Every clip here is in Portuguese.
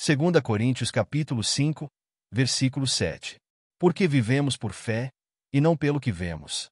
2 Coríntios capítulo 5, versículo 7. Porque vivemos por fé, e não pelo que vemos.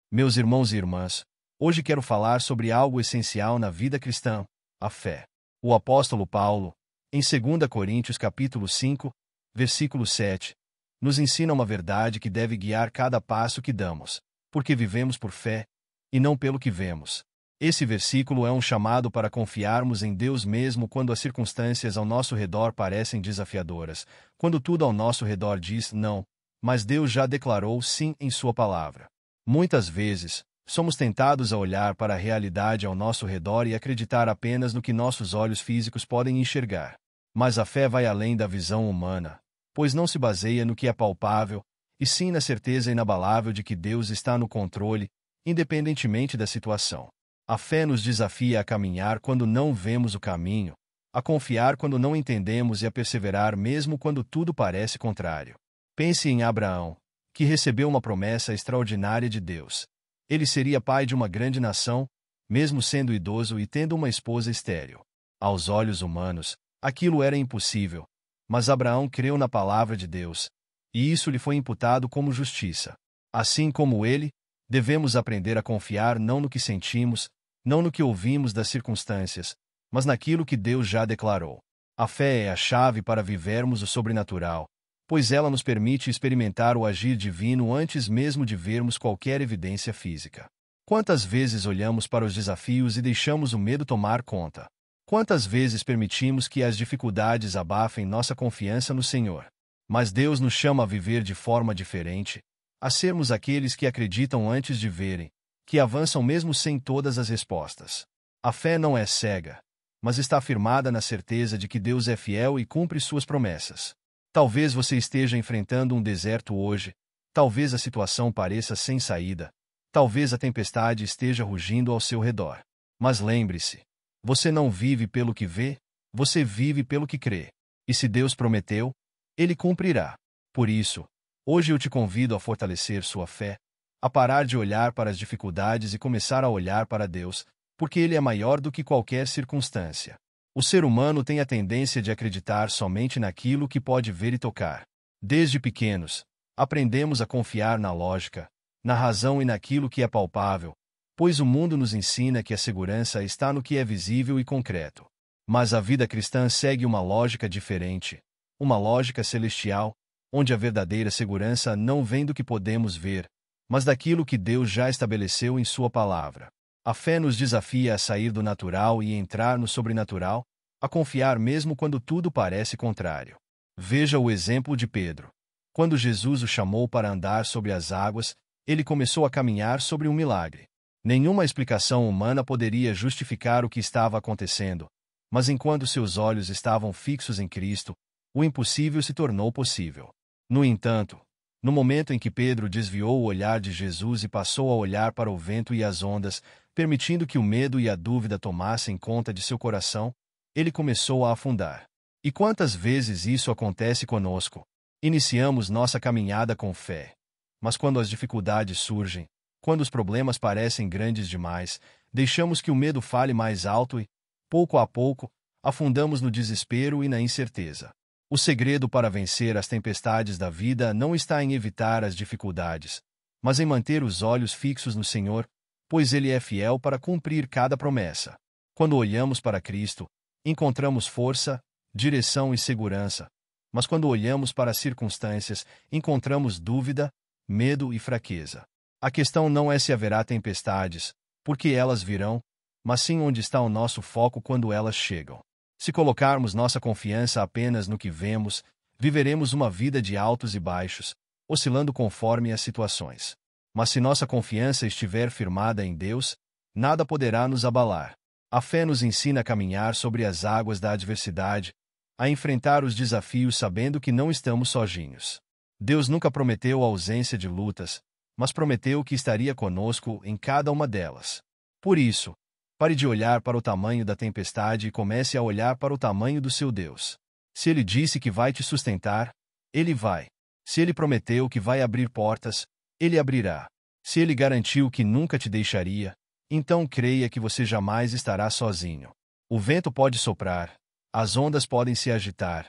Meus irmãos e irmãs, hoje quero falar sobre algo essencial na vida cristã, a fé. O apóstolo Paulo, em 2 Coríntios capítulo 5, versículo 7, nos ensina uma verdade que deve guiar cada passo que damos, porque vivemos por fé, e não pelo que vemos. Esse versículo é um chamado para confiarmos em Deus mesmo quando as circunstâncias ao nosso redor parecem desafiadoras, quando tudo ao nosso redor diz não, mas Deus já declarou sim em sua palavra. Muitas vezes, somos tentados a olhar para a realidade ao nosso redor e acreditar apenas no que nossos olhos físicos podem enxergar. Mas a fé vai além da visão humana, pois não se baseia no que é palpável, e sim na certeza inabalável de que Deus está no controle, independentemente da situação. A fé nos desafia a caminhar quando não vemos o caminho, a confiar quando não entendemos e a perseverar mesmo quando tudo parece contrário. Pense em Abraão, que recebeu uma promessa extraordinária de Deus. Ele seria pai de uma grande nação, mesmo sendo idoso e tendo uma esposa estéril. Aos olhos humanos, aquilo era impossível, mas Abraão creu na palavra de Deus, e isso lhe foi imputado como justiça. Assim como ele, devemos aprender a confiar não no que sentimos, não no que ouvimos das circunstâncias, mas naquilo que Deus já declarou. A fé é a chave para vivermos o sobrenatural, pois ela nos permite experimentar o agir divino antes mesmo de vermos qualquer evidência física. Quantas vezes olhamos para os desafios e deixamos o medo tomar conta? Quantas vezes permitimos que as dificuldades abafem nossa confiança no Senhor? Mas Deus nos chama a viver de forma diferente, a sermos aqueles que acreditam antes de verem, que avançam mesmo sem todas as respostas. A fé não é cega, mas está firmada na certeza de que Deus é fiel e cumpre suas promessas. Talvez você esteja enfrentando um deserto hoje, talvez a situação pareça sem saída, talvez a tempestade esteja rugindo ao seu redor. Mas lembre-se, você não vive pelo que vê, você vive pelo que crê. E se Deus prometeu, Ele cumprirá. Por isso, hoje eu te convido a fortalecer sua fé, a parar de olhar para as dificuldades e começar a olhar para Deus, porque Ele é maior do que qualquer circunstância. O ser humano tem a tendência de acreditar somente naquilo que pode ver e tocar. Desde pequenos, aprendemos a confiar na lógica, na razão e naquilo que é palpável, pois o mundo nos ensina que a segurança está no que é visível e concreto. Mas a vida cristã segue uma lógica diferente, uma lógica celestial, onde a verdadeira segurança não vem do que podemos ver, mas daquilo que Deus já estabeleceu em sua palavra. A fé nos desafia a sair do natural e entrar no sobrenatural, a confiar mesmo quando tudo parece contrário. Veja o exemplo de Pedro. Quando Jesus o chamou para andar sobre as águas, ele começou a caminhar sobre um milagre. Nenhuma explicação humana poderia justificar o que estava acontecendo, mas enquanto seus olhos estavam fixos em Cristo, o impossível se tornou possível. No entanto, no momento em que Pedro desviou o olhar de Jesus e passou a olhar para o vento e as ondas, permitindo que o medo e a dúvida tomassem conta de seu coração, ele começou a afundar. E quantas vezes isso acontece conosco? Iniciamos nossa caminhada com fé, mas quando as dificuldades surgem, quando os problemas parecem grandes demais, deixamos que o medo fale mais alto e, pouco a pouco, afundamos no desespero e na incerteza. O segredo para vencer as tempestades da vida não está em evitar as dificuldades, mas em manter os olhos fixos no Senhor, pois Ele é fiel para cumprir cada promessa. Quando olhamos para Cristo, encontramos força, direção e segurança, mas quando olhamos para as circunstâncias, encontramos dúvida, medo e fraqueza. A questão não é se haverá tempestades, porque elas virão, mas sim onde está o nosso foco quando elas chegam. Se colocarmos nossa confiança apenas no que vemos, viveremos uma vida de altos e baixos, oscilando conforme as situações. Mas se nossa confiança estiver firmada em Deus, nada poderá nos abalar. A fé nos ensina a caminhar sobre as águas da adversidade, a enfrentar os desafios sabendo que não estamos sozinhos. Deus nunca prometeu a ausência de lutas, mas prometeu que estaria conosco em cada uma delas. Por isso, pare de olhar para o tamanho da tempestade e comece a olhar para o tamanho do seu Deus. Se Ele disse que vai te sustentar, Ele vai. Se Ele prometeu que vai abrir portas, Ele abrirá. Se Ele garantiu que nunca te deixaria, então creia que você jamais estará sozinho. O vento pode soprar, As ondas podem se agitar,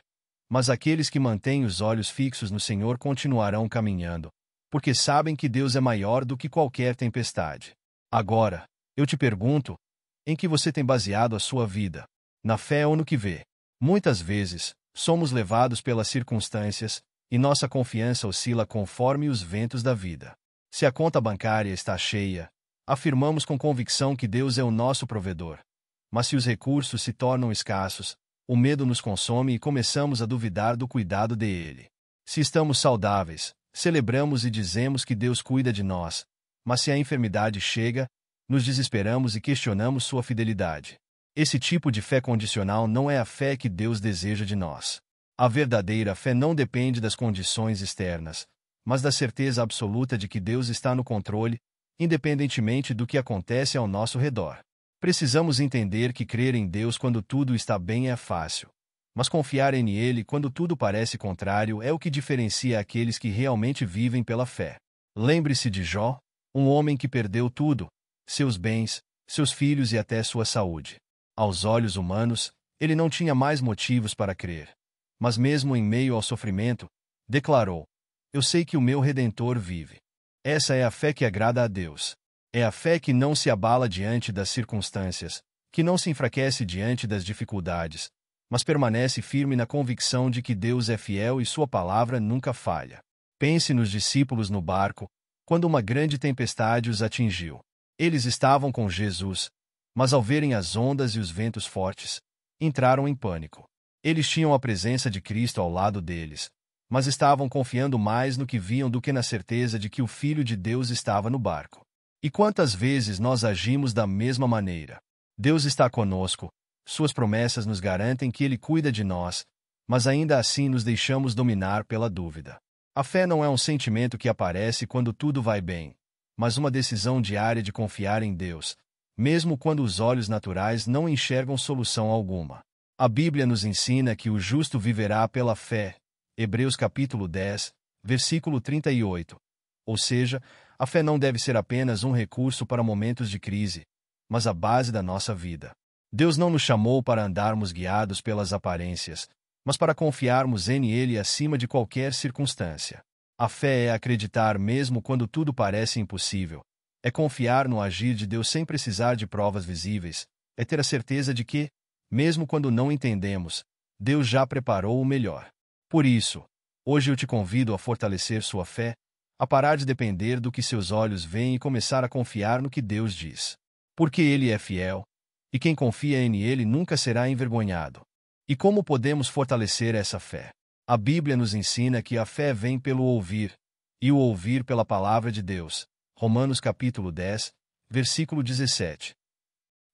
mas aqueles que mantêm os olhos fixos no Senhor continuarão caminhando, porque sabem que Deus é maior do que qualquer tempestade. Agora, eu te pergunto, em que você tem baseado a sua vida? Na fé ou no que vê? Muitas vezes, somos levados pelas circunstâncias, e nossa confiança oscila conforme os ventos da vida. Se a conta bancária está cheia, afirmamos com convicção que Deus é o nosso provedor. Mas se os recursos se tornam escassos, o medo nos consome e começamos a duvidar do cuidado dele. Se estamos saudáveis, celebramos e dizemos que Deus cuida de nós, mas se a enfermidade chega, nos desesperamos e questionamos sua fidelidade. Esse tipo de fé condicional não é a fé que Deus deseja de nós. A verdadeira fé não depende das condições externas, mas da certeza absoluta de que Deus está no controle, independentemente do que acontece ao nosso redor. Precisamos entender que crer em Deus quando tudo está bem é fácil, mas confiar em Ele quando tudo parece contrário é o que diferencia aqueles que realmente vivem pela fé. Lembre-se de Jó, um homem que perdeu tudo, seus bens, seus filhos e até sua saúde. Aos olhos humanos, ele não tinha mais motivos para crer. Mas mesmo em meio ao sofrimento, declarou: "Eu sei que o meu Redentor vive." Essa é a fé que agrada a Deus. É a fé que não se abala diante das circunstâncias, que não se enfraquece diante das dificuldades, mas permanece firme na convicção de que Deus é fiel e sua palavra nunca falha. Pense nos discípulos no barco, quando uma grande tempestade os atingiu. Eles estavam com Jesus, mas ao verem as ondas e os ventos fortes, entraram em pânico. Eles tinham a presença de Cristo ao lado deles, mas estavam confiando mais no que viam do que na certeza de que o Filho de Deus estava no barco. E quantas vezes nós agimos da mesma maneira? Deus está conosco, suas promessas nos garantem que Ele cuida de nós, mas ainda assim nos deixamos dominar pela dúvida. A fé não é um sentimento que aparece quando tudo vai bem, mas uma decisão diária de confiar em Deus, mesmo quando os olhos naturais não enxergam solução alguma. A Bíblia nos ensina que o justo viverá pela fé. Hebreus capítulo 10, versículo 38. Ou seja, a fé não deve ser apenas um recurso para momentos de crise, mas a base da nossa vida. Deus não nos chamou para andarmos guiados pelas aparências, mas para confiarmos em Ele acima de qualquer circunstância. A fé é acreditar mesmo quando tudo parece impossível. É confiar no agir de Deus sem precisar de provas visíveis. É ter a certeza de que, mesmo quando não entendemos, Deus já preparou o melhor. Por isso, hoje eu te convido a fortalecer sua fé, a parar de depender do que seus olhos veem e começar a confiar no que Deus diz. Porque Ele é fiel, e quem confia em Ele nunca será envergonhado. E como podemos fortalecer essa fé? A Bíblia nos ensina que a fé vem pelo ouvir, e o ouvir pela palavra de Deus. Romanos capítulo 10, versículo 17.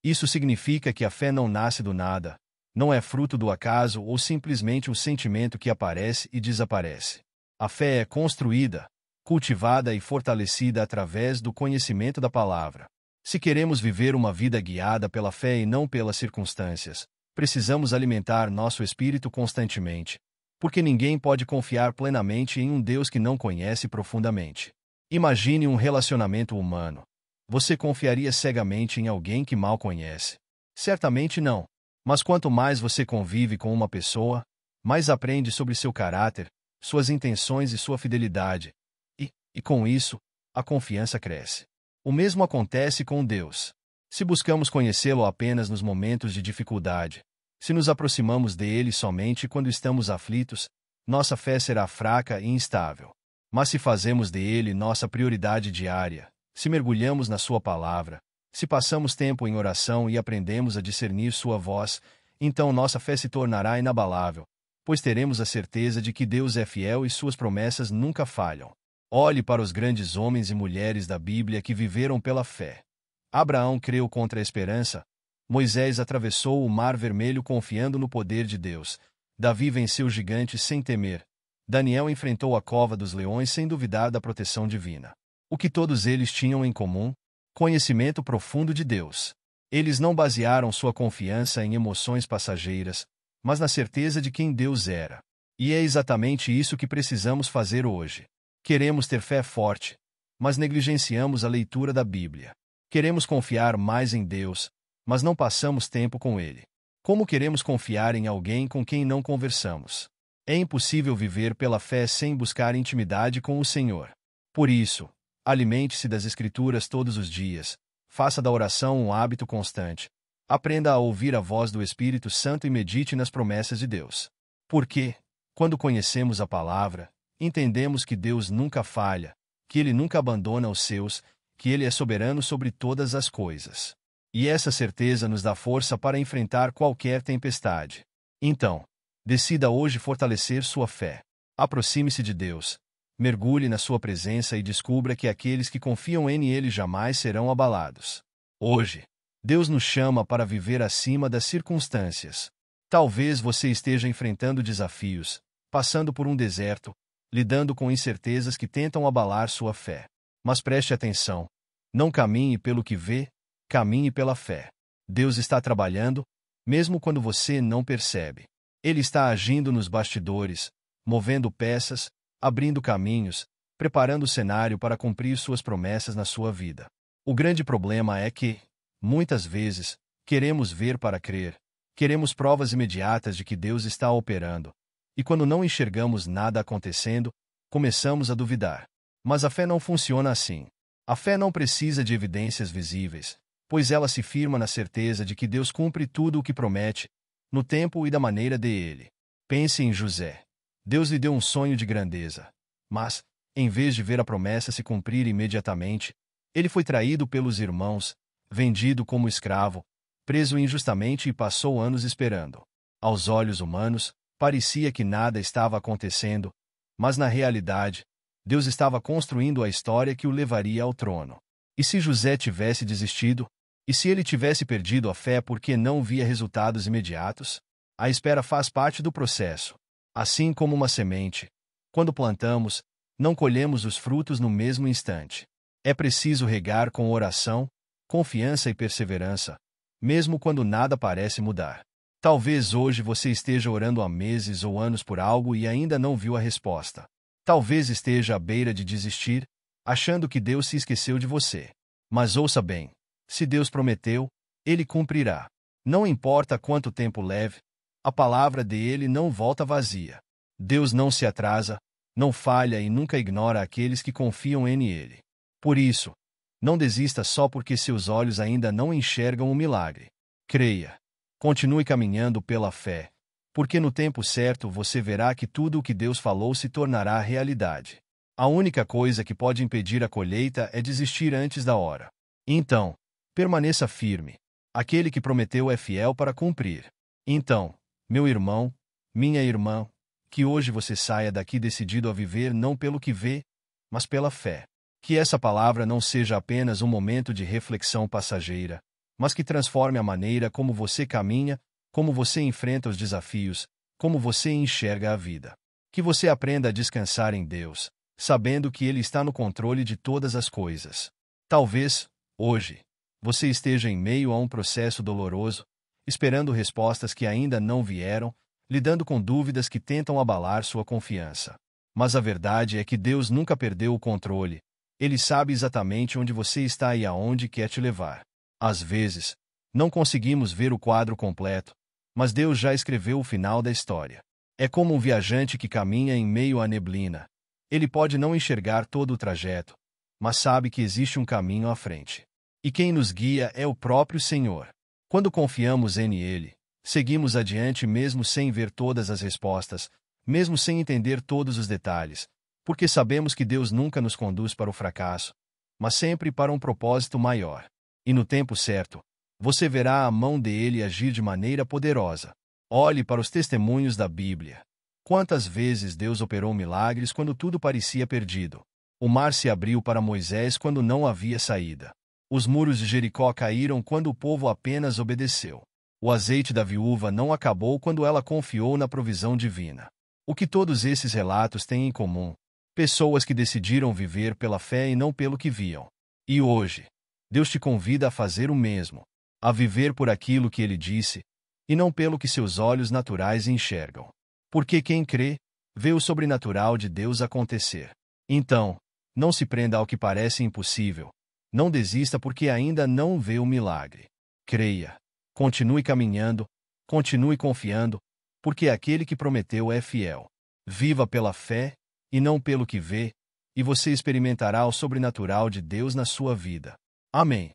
Isso significa que a fé não nasce do nada, não é fruto do acaso ou simplesmente um sentimento que aparece e desaparece. A fé é construída, cultivada e fortalecida através do conhecimento da palavra. Se queremos viver uma vida guiada pela fé e não pelas circunstâncias, precisamos alimentar nosso espírito constantemente, porque ninguém pode confiar plenamente em um Deus que não conhece profundamente. Imagine um relacionamento humano. Você confiaria cegamente em alguém que mal conhece? Certamente não. Mas quanto mais você convive com uma pessoa, mais aprende sobre seu caráter, suas intenções e sua fidelidade. E com isso, a confiança cresce. O mesmo acontece com Deus. Se buscamos conhecê-lo apenas nos momentos de dificuldade, se nos aproximamos dele somente quando estamos aflitos, nossa fé será fraca e instável. Mas se fazemos dele nossa prioridade diária, se mergulhamos na sua palavra, se passamos tempo em oração e aprendemos a discernir sua voz, então nossa fé se tornará inabalável, pois teremos a certeza de que Deus é fiel e suas promessas nunca falham. Olhe para os grandes homens e mulheres da Bíblia que viveram pela fé. Abraão creu contra a esperança. Moisés atravessou o Mar Vermelho confiando no poder de Deus. Davi venceu gigantes sem temer. Daniel enfrentou a cova dos leões sem duvidar da proteção divina. O que todos eles tinham em comum? Conhecimento profundo de Deus. Eles não basearam sua confiança em emoções passageiras, mas na certeza de quem Deus era. E é exatamente isso que precisamos fazer hoje. Queremos ter fé forte, mas negligenciamos a leitura da Bíblia. Queremos confiar mais em Deus, mas não passamos tempo com Ele. Como queremos confiar em alguém com quem não conversamos? É impossível viver pela fé sem buscar intimidade com o Senhor. Por isso, alimente-se das Escrituras todos os dias, faça da oração um hábito constante. Aprenda a ouvir a voz do Espírito Santo e medite nas promessas de Deus. Porque, quando conhecemos a palavra, entendemos que Deus nunca falha, que Ele nunca abandona os seus, que Ele é soberano sobre todas as coisas. E essa certeza nos dá força para enfrentar qualquer tempestade. Então, decida hoje fortalecer sua fé. Aproxime-se de Deus, mergulhe na sua presença e descubra que aqueles que confiam em Ele jamais serão abalados. Hoje, Deus nos chama para viver acima das circunstâncias. Talvez você esteja enfrentando desafios, passando por um deserto, lidando com incertezas que tentam abalar sua fé. Mas preste atenção. Não caminhe pelo que vê, caminhe pela fé. Deus está trabalhando, mesmo quando você não percebe. Ele está agindo nos bastidores, movendo peças, abrindo caminhos, preparando o cenário para cumprir suas promessas na sua vida. O grande problema é que, muitas vezes, queremos ver para crer, queremos provas imediatas de que Deus está operando, e quando não enxergamos nada acontecendo, começamos a duvidar. Mas a fé não funciona assim. A fé não precisa de evidências visíveis, pois ela se firma na certeza de que Deus cumpre tudo o que promete, no tempo e da maneira dele. Pense em José. Deus lhe deu um sonho de grandeza, mas, em vez de ver a promessa se cumprir imediatamente, ele foi traído pelos irmãos, vendido como escravo, preso injustamente e passou anos esperando. Aos olhos humanos, parecia que nada estava acontecendo, mas na realidade, Deus estava construindo a história que o levaria ao trono. E se José tivesse desistido? E se ele tivesse perdido a fé porque não via resultados imediatos? A espera faz parte do processo. Assim como uma semente, quando plantamos, não colhemos os frutos no mesmo instante. É preciso regar com oração, confiança e perseverança, mesmo quando nada parece mudar. Talvez hoje você esteja orando há meses ou anos por algo e ainda não viu a resposta. Talvez esteja à beira de desistir, achando que Deus se esqueceu de você. Mas ouça bem: se Deus prometeu, Ele cumprirá. Não importa quanto tempo leve, a palavra dele não volta vazia. Deus não se atrasa, não falha e nunca ignora aqueles que confiam em Ele. Por isso, não desista só porque seus olhos ainda não enxergam o milagre. Creia. Continue caminhando pela fé, porque no tempo certo você verá que tudo o que Deus falou se tornará realidade. A única coisa que pode impedir a colheita é desistir antes da hora. Então, permaneça firme. Aquele que prometeu é fiel para cumprir. Então, meu irmão, minha irmã, que hoje você saia daqui decidido a viver não pelo que vê, mas pela fé. Que essa palavra não seja apenas um momento de reflexão passageira, mas que transforme a maneira como você caminha, como você enfrenta os desafios, como você enxerga a vida. Que você aprenda a descansar em Deus, sabendo que Ele está no controle de todas as coisas. Talvez, hoje, você esteja em meio a um processo doloroso, esperando respostas que ainda não vieram, lidando com dúvidas que tentam abalar sua confiança. Mas a verdade é que Deus nunca perdeu o controle. Ele sabe exatamente onde você está e aonde quer te levar. Às vezes, não conseguimos ver o quadro completo, mas Deus já escreveu o final da história. É como um viajante que caminha em meio à neblina. Ele pode não enxergar todo o trajeto, mas sabe que existe um caminho à frente. E quem nos guia é o próprio Senhor. Quando confiamos em Ele, seguimos adiante mesmo sem ver todas as respostas, mesmo sem entender todos os detalhes, porque sabemos que Deus nunca nos conduz para o fracasso, mas sempre para um propósito maior. E no tempo certo, você verá a mão dele agir de maneira poderosa. Olhe para os testemunhos da Bíblia. Quantas vezes Deus operou milagres quando tudo parecia perdido? O mar se abriu para Moisés quando não havia saída. Os muros de Jericó caíram quando o povo apenas obedeceu. O azeite da viúva não acabou quando ela confiou na provisão divina. O que todos esses relatos têm em comum? Pessoas que decidiram viver pela fé e não pelo que viam. E hoje, Deus te convida a fazer o mesmo, a viver por aquilo que Ele disse, e não pelo que seus olhos naturais enxergam. Porque quem crê, vê o sobrenatural de Deus acontecer. Então, não se prenda ao que parece impossível. Não desista porque ainda não vê o milagre. Creia. Continue caminhando, Continue confiando, porque aquele que prometeu é fiel. Viva pela fé, e não pelo que vê, e você experimentará o sobrenatural de Deus na sua vida. Amém.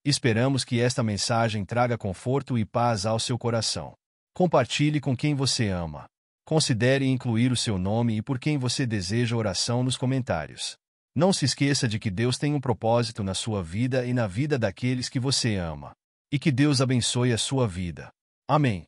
Esperamos que esta mensagem traga conforto e paz ao seu coração. Compartilhe com quem você ama. Considere incluir o seu nome e por quem você deseja oração nos comentários. Não se esqueça de que Deus tem um propósito na sua vida e na vida daqueles que você ama. E que Deus abençoe a sua vida. Amém.